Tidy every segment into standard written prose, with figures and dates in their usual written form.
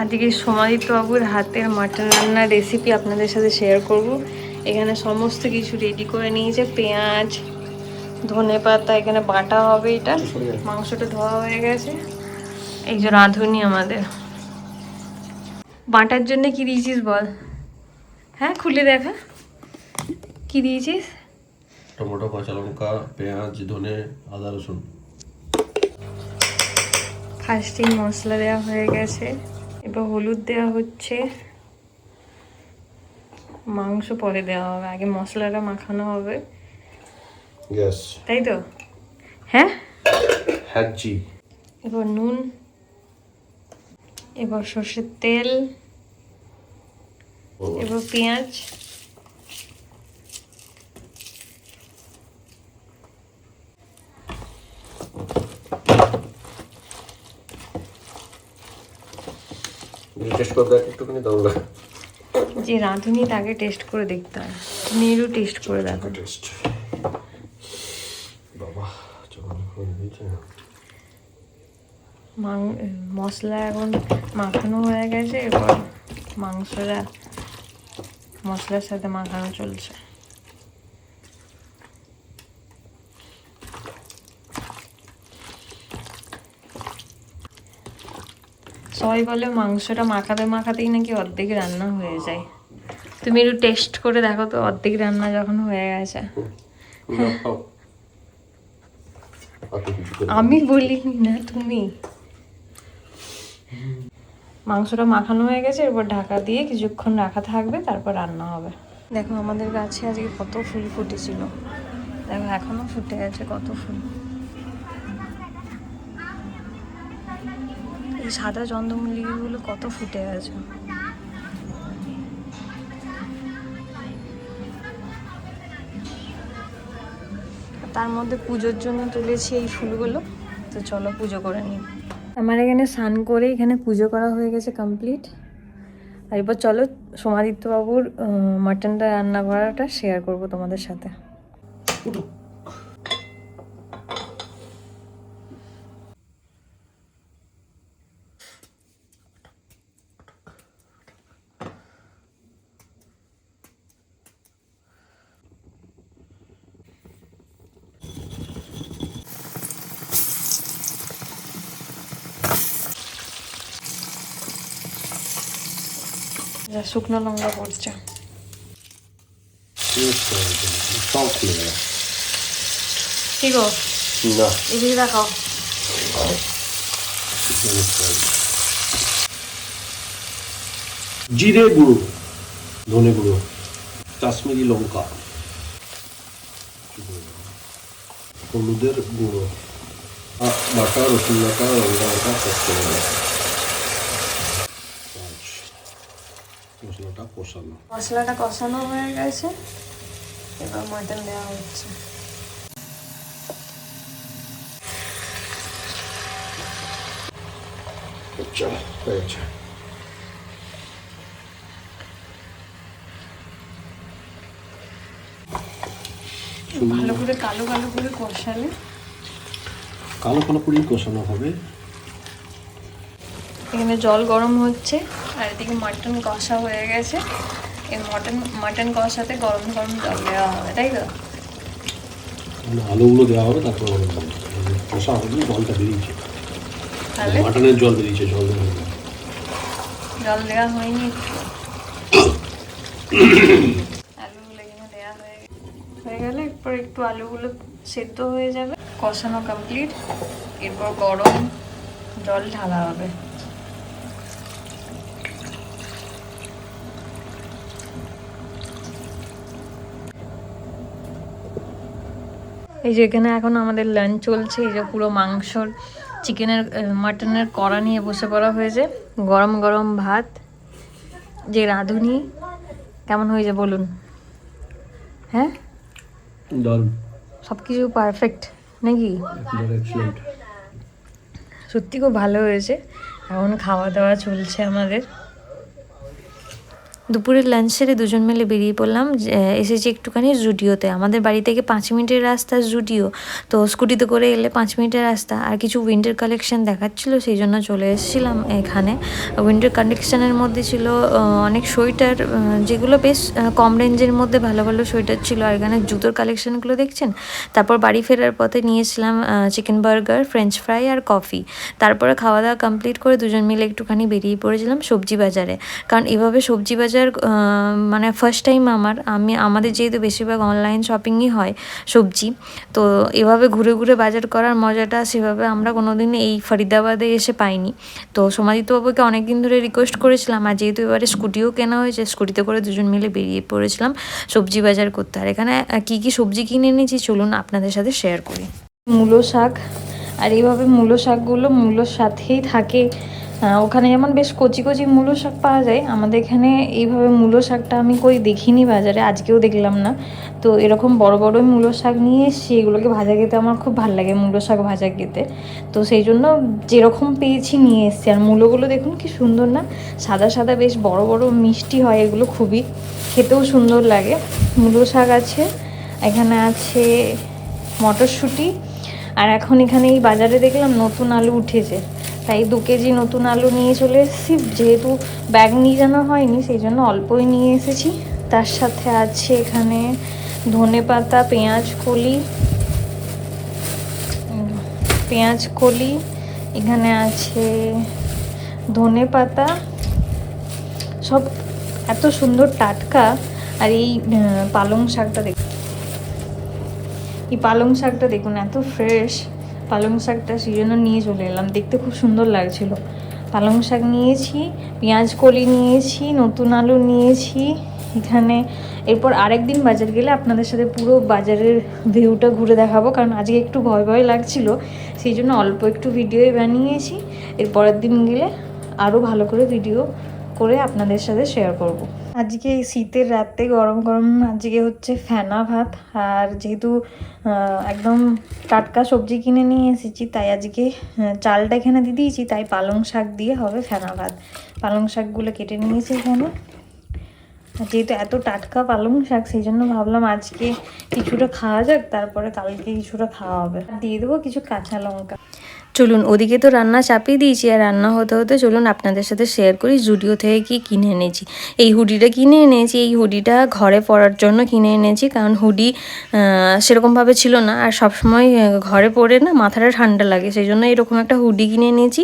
আজকে সমাদিত্য বাবুর হাতের মাটন রান্নার রেসিপি আপনাদের সাথে শেয়ার করব। এখানে সমস্ত কিছু রেডি করে নিয়েছে, পেঁয়াজ, ধনেপাতা, এখানে বাটা হবে, এটা মাংসটা ধোয়া হয়ে গেছে। এই যে রাঁধুনি আমাদের। বাটার জন্য কি দিয়েছিস বল? হ্যাঁ, খুলে দেখা কি দিয়েছিস। টমেটো, কাঁচা লঙ্কা, পেঁয়াজ, ধনে, আদা, রসুন। ফার্স্টেই মশলা দেওয়া হয়ে গেছে, এবার হলুদ দেওয়া হচ্ছে। মাংস পরে দেওয়া হবে, আগে মশলাটা মাখানো হবে, গ্যাস তাই তো? হ্যাঁ হ্যাঁ জি। এবার নুন, এবার সর্ষের তেল, এবার পেঁয়াজ, টেস্ট করে দেখ একটুখানি তাহলে। যে রাঁধুনি তাকে টেস্ট করে দেখতে হয়, তুমি একটু টেস্ট করে দেখো। টেস্ট বাবা চলো করে দিয়েছে। মশলা এখন মাখানো হয়ে গেছে, এবার মাংসটা মশলার সাথে মাখানো চলছে। সবাই বলে মাংসটা মাখাতে মাখাতেই নাকি অর্ধেক রান্না হয়ে যায়। তুমি একটু টেস্ট করে দেখো তো, অর্ধেক রান্না যখন হয়ে গেছে। আমি বলিনি না, তুমি। মাংসটা মাখানো হয়ে গেছে, এরপর ঢাকা দিয়ে কিছুক্ষণ রাখা থাকবে, তারপর রান্না হবে। দেখো আমাদের গাছে আজকে কত ফুল ফুটেছিল, দেখো এখনো ফুটে আছে কত ফুল। এই সাদা চন্দ্রমল্লিকাগুলো কত ফুটে আছে। তার মধ্যে পুজোর জন্য তুলেছি এই ফুলগুলো, তো চলো পুজো করে নিই। আমার এখানে স্নান করে এখানে পুজো করা হয়ে গেছে কমপ্লিট। আর এবার চলো সমাদিত্য বাবুর মাটনটা রান্না করাটা শেয়ার করব তোমাদের সাথে। শুকনো লঙ্কা পড়ছে। সব খুলে গেল। কি গো? না এদিকে দেখাও। জিরে গুঁড়ো, ধনে গুঁড়ো, কাশ্মীরি লঙ্কা, হলুদের গুঁড়ো, বাটা, রসুন বাটা, লঙ্কা বাটা, সব মশলাটা কষানো। মশলাটা কষানো হয়ে গেছে, এবার মাটন দেওয়া হচ্ছে। আচ্ছা হয়েছে। ভালো করে কালো কালো করে কষালে, কালো কালো করে কষানো হবে। এখানে জল গরম হচ্ছে, আর এদিকে মাটন কষা হয়ে গেছে। এই মাটন কষাতে গরম গরম জল দেওয়া হবে, তাই তো? আলুগুলো দেওয়া হবে, তারপর কষা হবে, জলটা বেরিয়েছে, মাটনের জল বেরিয়েছে, জল দেওয়া হবে। জল দেওয়া হয়নি একটু, আলুগুলো এখানে দেওয়া হয়ে গেলে এরপর একটু আলুগুলো সেদ্ধ হয়ে যাবে, কষানো কমপ্লিট, এরপর গরম জল ঢালা হবে। এই যে এখানে এখন আমাদের লাঞ্চ চলছে। এই যে পুরো মাংসর, চিকেনের, মাটনের কড়া নিয়ে বসে পড়া হয়েছে, গরম গরম ভাত। যে রাঁধুনি কেমন হয়েছে বলুন? হ্যাঁ, সব কিছু পারফেক্ট নাকি? সত্যি খুব ভালো হয়েছে। এখন খাওয়া দাওয়া চলছে আমাদের। দুপুরের লাঞ্চ সেরে দুজন মিলে বেরিয়ে পড়লাম, এসেছি একটুখানি জুডিওতে। আমাদের বাড়ি থেকে 5 মিনিটের রাস্তা জুডিও, তো স্কুটিতে করে এলে 5 মিনিটের রাস্তা। আর কিছু উইন্টার কালেকশন দেখাচ্ছিলো, সেই জন্য চলে এসেছিলাম এখানে। উইন্টার কালেকশানের মধ্যে ছিল অনেক সোয়েটার, যেগুলো বেশ কম রেঞ্জের মধ্যে ভালো ভালো সোয়েটার ছিল। আর এখানে জুতোর কালেকশানগুলো দেখছেন। তারপর বাড়ি ফেরার পথে নিয়েছিলাম চিকেন বার্গার, ফ্রেঞ্চ ফ্রাই আর কফি। তারপরে খাওয়া দাওয়া কমপ্লিট করে দুজন মিলে একটুখানি বেরিয়ে পড়েছিলাম সবজি বাজারে, কারণ এভাবে সবজি বাজার মানে ফার্স্ট টাইম আমাদের যেহেতু বেশিরভাগ অনলাইন শপিংই হয় সবজি, তো এভাবে ঘুরে ঘুরে বাজার করার মজাটা সেভাবে আমরা কোনোদিন এই ফরিদাবাদে এসে পাইনি। তো সমাদিত্য বাবুকে অনেকদিন ধরে রিকোয়েস্ট করেছিলাম, আর যেহেতু এবারে স্কুটিও কেনা হয়েছে, স্কুটিতে করে দুজন মিলে বেরিয়ে পড়েছিলাম সবজি বাজার করতে। আর এখানে কী কী সবজি কিনে এনেছি চলুন আপনাদের সাথে শেয়ার করি। মূলো শাক, আর এইভাবে মূলো শাকগুলো মূলোর সাথেই থাকে। ওখানে যেমন বেশ কচি কচি মূলো শাক পাওয়া যায়, আমাদের এখানে এইভাবে মূলো শাকটা আমি কই দেখিনি বাজারে, আজকেও দেখলাম না। তো এরকম বড় বড়ই মূলো শাক নিয়ে এসেছি, এগুলোকে ভাজা খেতে আমার খুব ভালো লাগে, মূলো শাক ভাজা খেতে। তো সেই জন্য যেরকম পেয়েছি নিয়ে এসেছি। আর মূলোগুলো দেখুন কি সুন্দর না, সাদা সাদা বেশ বড় বড় মিষ্টি হয় এগুলো, খুবই খেতেও সুন্দর লাগে। মূলো শাক আছে, এখানে আছে মটরশুঁটি। আর এখন এখানে এই বাজারে দেখলাম নতুন আলু উঠেছে, তাই 2 কেজি নতুন আলু নিয়ে চলে এসেছি। যেহেতু ব্যাগ নিয়ে জানা হয়নি, সেই জন্য অল্পই নিয়ে এসেছি। তার সাথে আছে এখানে ধনেপাতা, পেঁয়াজ কলি, এখানে আছে ধনেপাতা, সব এত সুন্দর টাটকা। আর এই পালং শাকটা দেখুন এত ফ্রেশ পালং শাকটা, সেই জন্য নিয়ে চলে এলাম, দেখতে খুব সুন্দর লাগছিল। পালং শাক নিয়েছি, পেঁয়াজ কলি নিয়েছি, নতুন আলু নিয়েছি এখানে। এরপর আরেকদিন বাজার গেলে আপনাদের সাথে পুরো বাজারের ভিউটা ঘুরে দেখাবো, কারণ আজকে একটু ভয় ভয় লাগছিল, সেই জন্য অল্প একটু ভিডিওই বানিয়েছি। এরপরের দিন গেলে আরও ভালো করে ভিডিও করে আপনাদের সাথে শেয়ার করব। আজকে এই শীতের রাতে গরম গরম আজকে হচ্ছে ফেনা ভাত। আর যেহেতু একদম টাটকা সবজি কিনে নিয়ে এসেছি, তাই আজকে চালটা এখানে দিয়ে দিয়েছি, তাই পালং শাক দিয়ে হবে ফেনা ভাত। পালং শাকগুলো কেটে নিয়েছি এখানে। যেহেতু এত টাটকা পালং শাক, সেই জন্য ভাবলাম আজকে কিছুটা খাওয়া যাক, তারপরে কালকে কিছুটা খাওয়া হবে। দিয়ে দেবো কিছু কাঁচা লঙ্কা। চলুন, ওদিকে তো রান্না চাপিয়ে দিয়েছি, আর রান্না হতে হতে চলুন আপনাদের সাথে শেয়ার করি জুডিও থেকে কি কিনে এনেছি। এই হুডিটা কিনে এনেছি, এই হুডিটা ঘরে পরার জন্য কিনে এনেছি, কারণ হুডি সেরকমভাবে ছিল না, আর সবসময় ঘরে পরে না মাথাটা ঠান্ডা লাগে, সেই জন্য এরকম একটা হুডি কিনে এনেছি।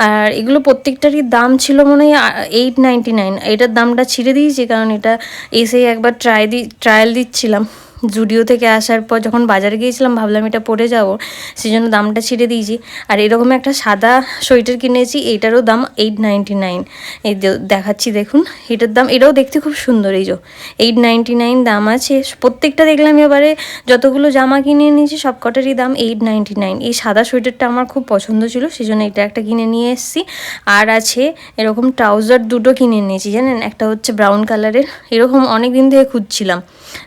আর এগুলো প্রত্যেকটারই দাম ছিল মনে হয় 8.99। এটার দামটা ছিঁড়ে দিয়েছি, কারণ এটা এসে একবার ট্রায়াল দিচ্ছিলাম। জুডিও থেকে আসার পর যখন বাজারে গিয়েছিলাম, ভাবলাম এটা পরে যাবো, সেই জন্য দামটা ছিঁড়ে দিয়েছি। আর এরকম একটা সাদা সোয়েটার কিনেছি, এইটারও দাম 8.99। এই দেখাচ্ছি দেখুন, এটার দাম, এটাও দেখতে খুব সুন্দর। এই যে 8.99 দাম আছে। প্রত্যেকটা দেখলাম এবারে যতগুলো জামা কিনে নিয়েছি সব কটারই দাম 8.99। এই সাদা সোয়েটারটা আমার খুব পছন্দ ছিল, সেই জন্য এটা একটা কিনে নিয়ে এসেছি। আর আছে এরকম ট্রাউজার দুটো কিনে নিয়েছি, জানেন, একটা হচ্ছে ব্রাউন কালারের, এরকম অনেক দিন থেকে খুঁজছিলাম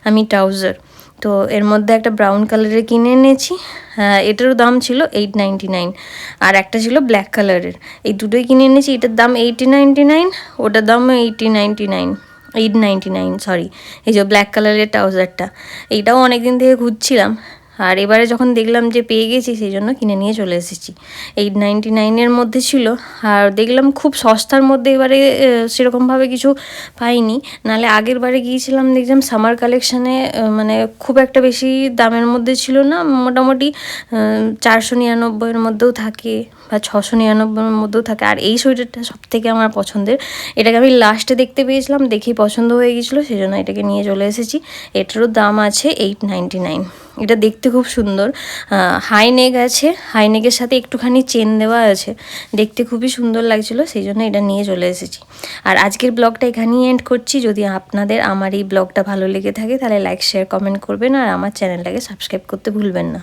আমি ট্রাউজার, তো এর মধ্যে একটা ব্রাউন কালারের কিনে এনেছি। এটারও দাম ছিল 8.99, আর একটা ছিল ব্ল্যাক কালারের। এই দুটোই কিনে এনেছি, এটার দাম 80.99, ওটার দাম 8.99 সরি। এই যে ব্ল্যাক কালারের ট্রাউজারটা, এইটাও অনেক দিন থেকে খুঁজছিলাম, আর এবারে যখন দেখলাম যে পেয়ে গেছি, সেই জন্য কিনে নিয়ে চলে এসেছি। 8.99-এর মধ্যে ছিল, আর দেখলাম খুব সস্তার মধ্যে এবারে সেরকমভাবে কিছু পাইনি। নাহলে আগের বারে গিয়েছিলাম, দেখলাম সামার কালেকশানে মানে খুব একটা বেশি দামের মধ্যে ছিল না, মোটামুটি 499-এর মধ্যেও থাকে বা 699-এর মধ্যেও থাকে। আর এই সোয়েটারটা সবথেকে আমার পছন্দের, এটাকে আমি লাস্টে দেখতে পেয়েছিলাম, দেখেই পছন্দ হয়ে গেছিলো, সেই জন্য এটাকে নিয়ে চলে এসেছি। এটারও দাম আছে 8.99। এটা দেখতে খুব সুন্দর, হাই নেক আছে, হাই নেকের সাথে একটুখানি চেন দেওয়া আছে, দেখতে খুবই সুন্দর লাগছিলো, সেই জন্য এটা নিয়ে চলে এসেছি। আর আজকের ব্লগটা এখানেই এন্ড করছি। যদি আপনাদের আমার এই ব্লগটা ভালো লেগে থাকে, তাহলে লাইক, শেয়ার, কমেন্ট করবেন, আর আমার চ্যানেলটাকে সাবস্ক্রাইব করতে ভুলবেন না।